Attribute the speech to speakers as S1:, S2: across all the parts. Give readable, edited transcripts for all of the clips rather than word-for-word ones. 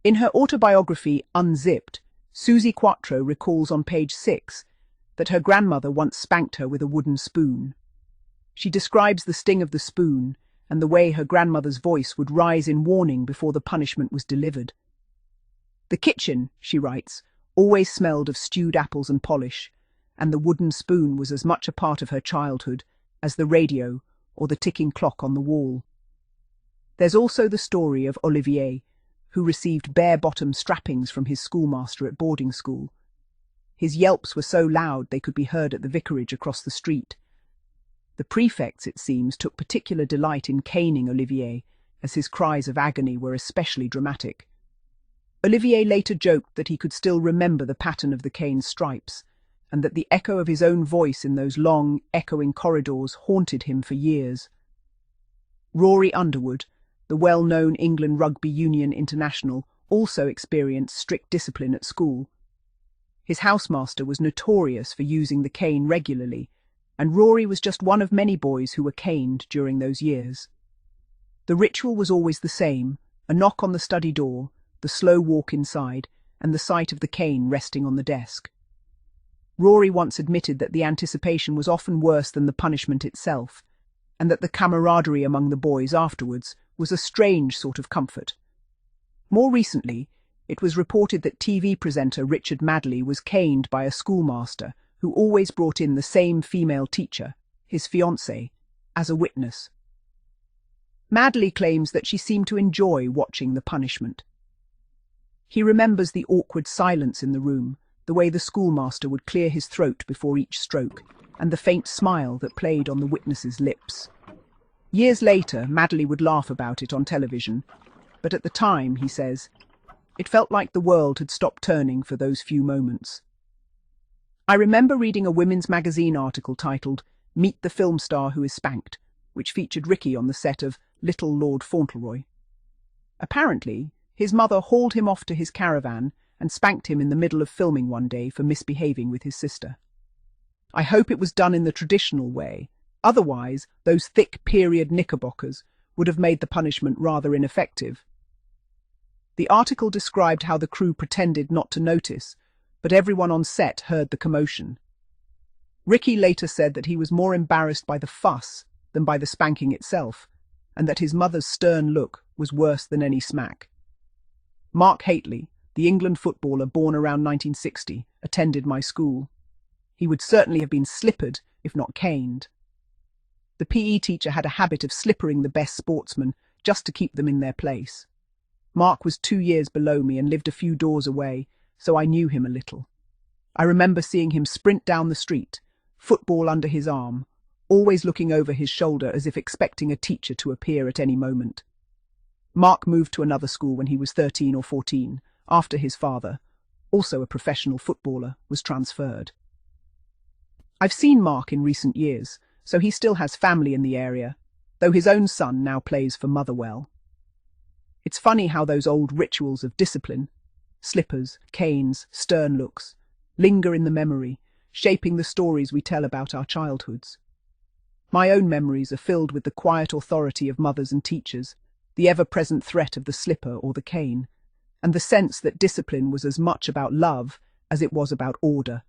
S1: In her autobiography, Unzipped, Susie Quattro recalls on page 6 that her grandmother once spanked her with a wooden spoon. She describes the sting of the spoon and the way her grandmother's voice would rise in warning before the punishment was delivered. The kitchen, she writes, always smelled of stewed apples and polish, and the wooden spoon was as much a part of her childhood as the radio or the ticking clock on the wall. There's also the story of Olivier, who received bare-bottom strappings from his schoolmaster at boarding school. His yelps were so loud they could be heard at the vicarage across the street. The prefects, it seems, took particular delight in caning Olivier, as his cries of agony were especially dramatic. Olivier later joked that he could still remember the pattern of the cane's stripes, and that the echo of his own voice in those long, echoing corridors haunted him for years. Rory Underwood, the well-known England Rugby Union international, also experienced strict discipline at school. His housemaster was notorious for using the cane regularly, and Rory was just one of many boys who were caned during those years. The ritual was always the same: a knock on the study door, the slow walk inside, and the sight of the cane resting on the desk. Rory once admitted that the anticipation was often worse than the punishment itself, and that the camaraderie among the boys afterwards was a strange sort of comfort. More recently, it was reported that TV presenter Richard Madeley was caned by a schoolmaster who always brought in the same female teacher, his fiancée, as a witness. Madeley claims that she seemed to enjoy watching the punishment. He remembers the awkward silence in the room, the way the schoolmaster would clear his throat before each stroke, and the faint smile that played on the witness's lips. Years later, Madeley would laugh about it on television, but at the time, he says, it felt like the world had stopped turning for those few moments. I remember reading a women's magazine article titled "Meet the Film Star Who is Spanked," which featured Ricky on the set of Little Lord Fauntleroy. Apparently, his mother hauled him off to his caravan and spanked him in the middle of filming one day for misbehaving with his sister. I hope it was done in the traditional way. Otherwise, those thick period knickerbockers would have made the punishment rather ineffective. The article described how the crew pretended not to notice, but everyone on set heard the commotion. Ricky later said that he was more embarrassed by the fuss than by the spanking itself, and that his mother's stern look was worse than any smack. Mark Hateley, the England footballer born around 1960, attended my school. He would certainly have been slippered, if not caned. The PE teacher had a habit of slippering the best sportsmen just to keep them in their place. Mark was 2 years below me and lived a few doors away, so I knew him a little. I remember seeing him sprint down the street, football under his arm, always looking over his shoulder as if expecting a teacher to appear at any moment. Mark moved to another school when he was 13 or 14, after his father, also a professional footballer, was transferred. I've seen Mark in recent years, so he still has family in the area, though his own son now plays for Motherwell. It's funny how those old rituals of discipline, slippers, canes, stern looks, linger in the memory, shaping the stories we tell about our childhoods. My own memories are filled with the quiet authority of mothers and teachers, the ever-present threat of the slipper or the cane, and the sense that discipline was as much about love as it was about order.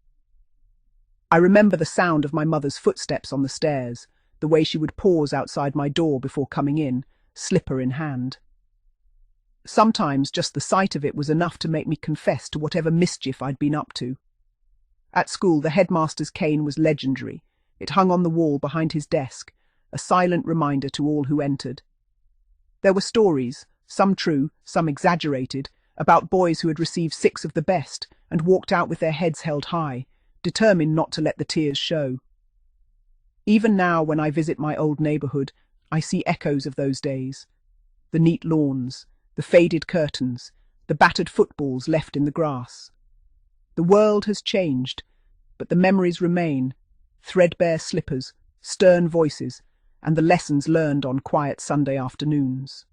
S1: I remember the sound of my mother's footsteps on the stairs, the way she would pause outside my door before coming in, slipper in hand. Sometimes just the sight of it was enough to make me confess to whatever mischief I'd been up to. At school, the headmaster's cane was legendary. It hung on the wall behind his desk, a silent reminder to all who entered. There were stories, some true, some exaggerated, about boys who had received 6 of the best and walked out with their heads held high, determined not to let the tears show. Even now, when I visit my old neighbourhood, I see echoes of those days. The neat lawns, the faded curtains, the battered footballs left in the grass. The world has changed, but the memories remain: threadbare slippers, stern voices, and the lessons learned on quiet Sunday afternoons.